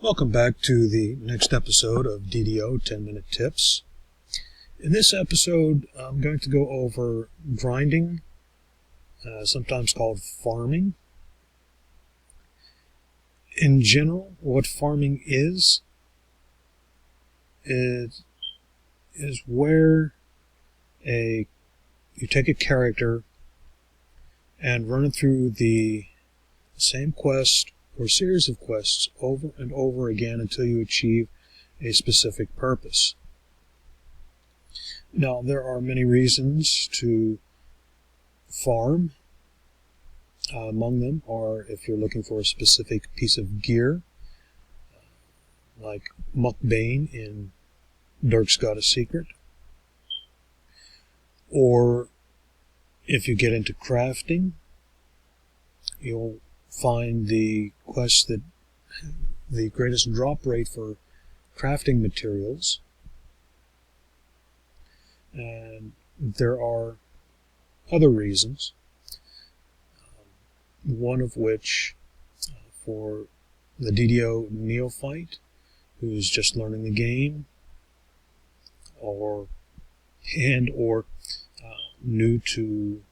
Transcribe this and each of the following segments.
Welcome back to the next episode of DDO 10-Minute Tips. In this episode, I'm going to go over grinding, sometimes called farming. In general, what farming is where you take a character and run it through the same quest or series of quests over and over again until you achieve a specific purpose. Now, there are many reasons to farm. Among them are if you're looking for a specific piece of gear, like Mukbane in Dirk's Got a Secret, or if you get into crafting, you'll find the quests that the greatest drop rate for crafting materials. And there are other reasons, one of which for the DDO neophyte who's just learning the game, or new to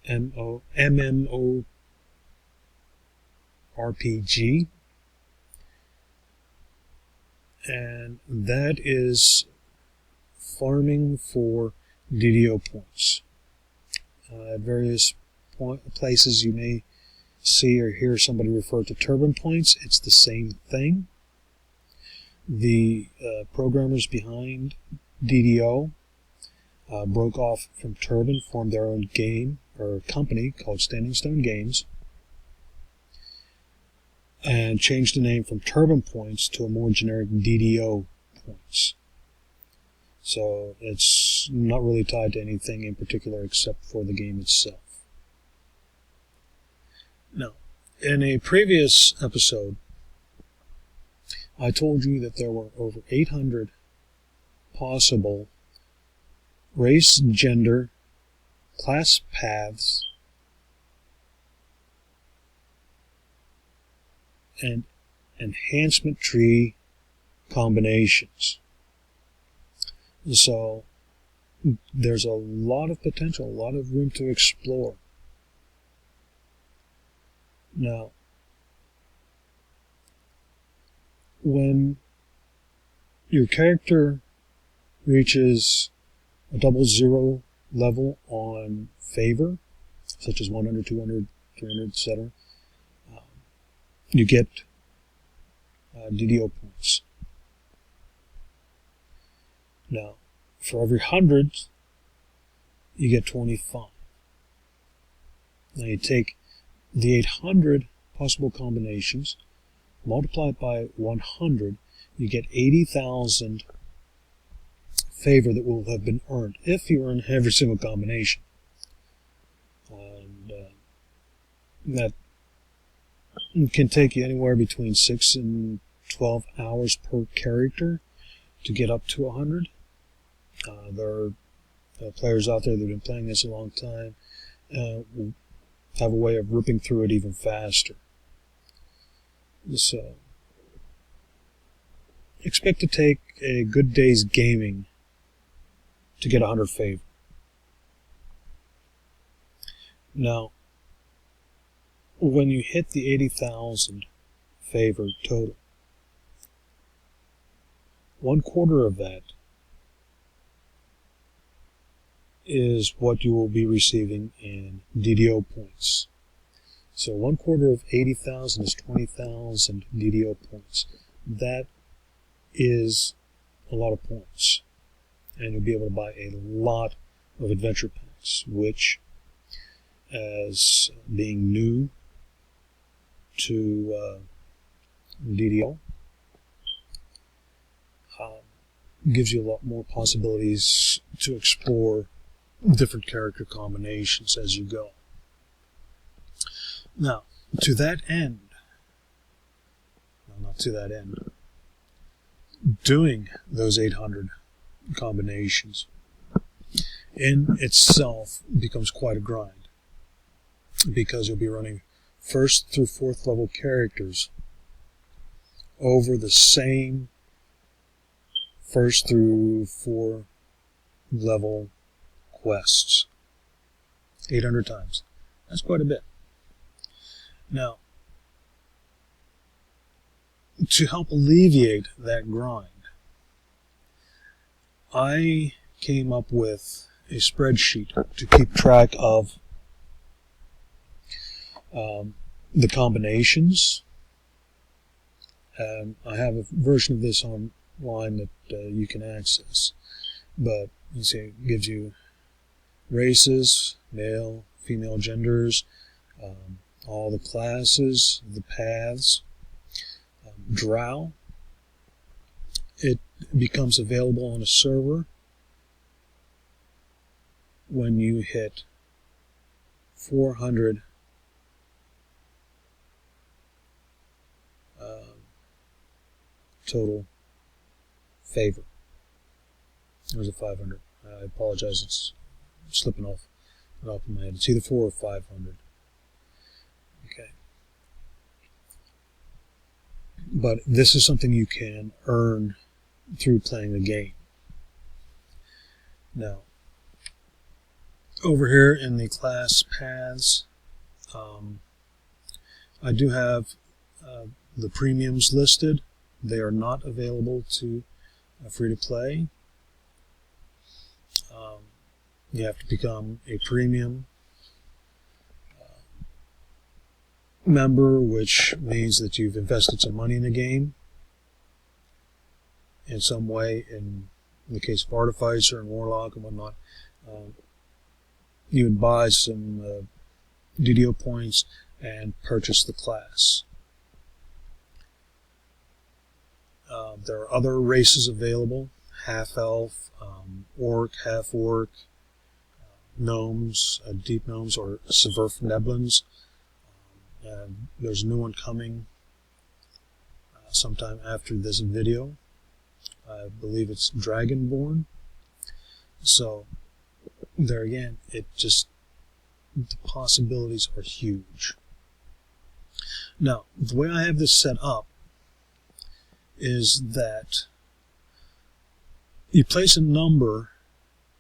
MMORPG, and that is farming for DDO points. At various places you may see or hear somebody refer to turban points. It's the same thing. The programmers behind DDO broke off from Turban, formed their own game or company called Standing Stone Games, and changed the name from Turban Points to a more generic DDO Points. So it's not really tied to anything in particular except for the game itself. Now, in a previous episode, I told you that there were over 800 possible race, gender, class paths, and enhancement tree combinations. So there's a lot of potential, a lot of room to explore. Now, when your character reaches a 00 level on favor, such as 100, 200, 300, etc., you get DDO points. Now, for every 100, you get 25. Now you take the 800 possible combinations, multiply it by 100, you get 80,000 favor that will have been earned if you earn every single combination. And that can take you anywhere between 6 and 12 hours per character to get up to 100. There are players out there that have been playing this a long time, have a way of ripping through it even faster. So, expect to take a good day's gaming to get 100 favor. Now, when you hit the 80,000 favor total, 1/4 of that is what you will be receiving in DDO points. So 1/4 of 80,000 is 20,000 DDO points. That is a lot of points. And you'll be able to buy a lot of adventure packs, which, as being new to DDO, gives you a lot more possibilities to explore different character combinations as you go. Now, to that end, well, not to that end, doing those 800 combinations in itself becomes quite a grind, because you'll be running 1st through 4th level characters over the same first through 4 level quests. 800 times. That's quite a bit. Now, to help alleviate that grind, I came up with a spreadsheet to keep track of the combinations. I have a version of this online that you can access. But you see, it gives you races, male, female genders, all the classes, the paths, drow. It becomes available on a server when you hit 400 total favor. There's a 500. I apologize, it's slipping off the top of my head. It's either 400 or 500. Okay. But this is something you can earn through playing the game. Now, over here in the class paths, I do have the premiums listed. They are not available to free to play. You have to become a premium member, which means that you've invested some money in the game in some way. In the case of Artificer and Warlock and whatnot, you would buy some DDO points and purchase the class. There are other races available: half-elf, orc, half-orc, gnomes, deep gnomes, or Sverfneblins. There's a new one coming sometime after this video. I believe it's Dragonborn. So there again, the possibilities are huge. Now, the way I have this set up is that you place a number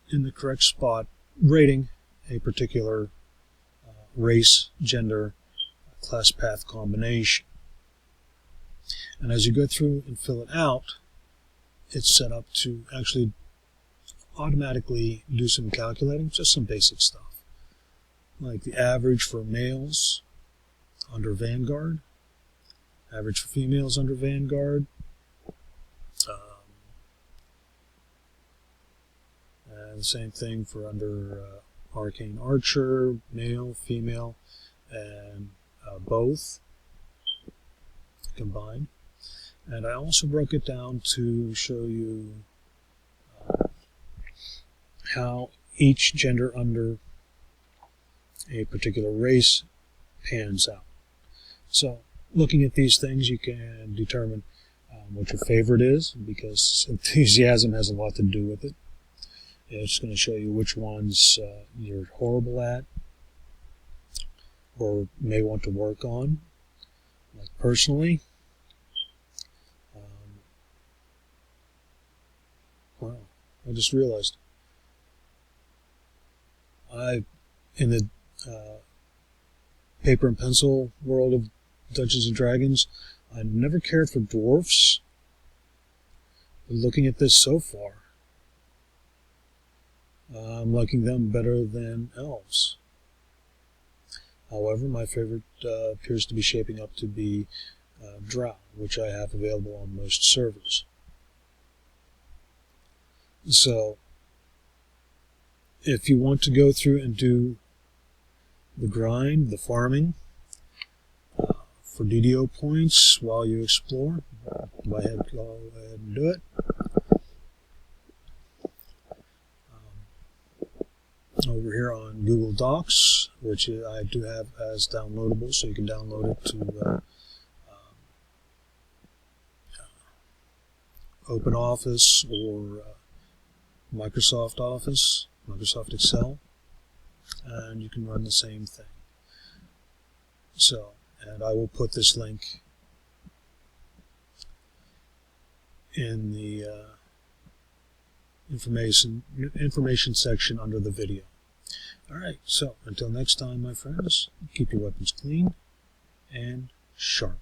in the correct spot rating a particular race, gender, class path combination. And as you go through and fill it out, it's set up to actually automatically do some calculating, just some basic stuff. Like the average for males under Vanguard, average for females under Vanguard, and the same thing for under Arcane Archer, male, female, and both combined. And I also broke it down to show you how each gender under a particular race pans out. So, looking at these things, you can determine what your favorite is, because enthusiasm has a lot to do with it. It's going to show you which ones you're horrible at or may want to work on. Like personally, wow, I just realized in the paper and pencil world of Dungeons and Dragons, I never cared for dwarfs. But looking at this so far, I'm liking them better than elves. However, my favorite appears to be shaping up to be drow, which I have available on most servers. So, if you want to go through and do the grind, the farming, for DDO points while you explore, go ahead and do it. Over here on Google Docs, which I do have as downloadable, so you can download it to OpenOffice or Microsoft Office, Microsoft Excel, and you can run the same thing. So, and I will put this link in the information section under the video. Alright, so until next time, my friends, keep your weapons clean and sharp.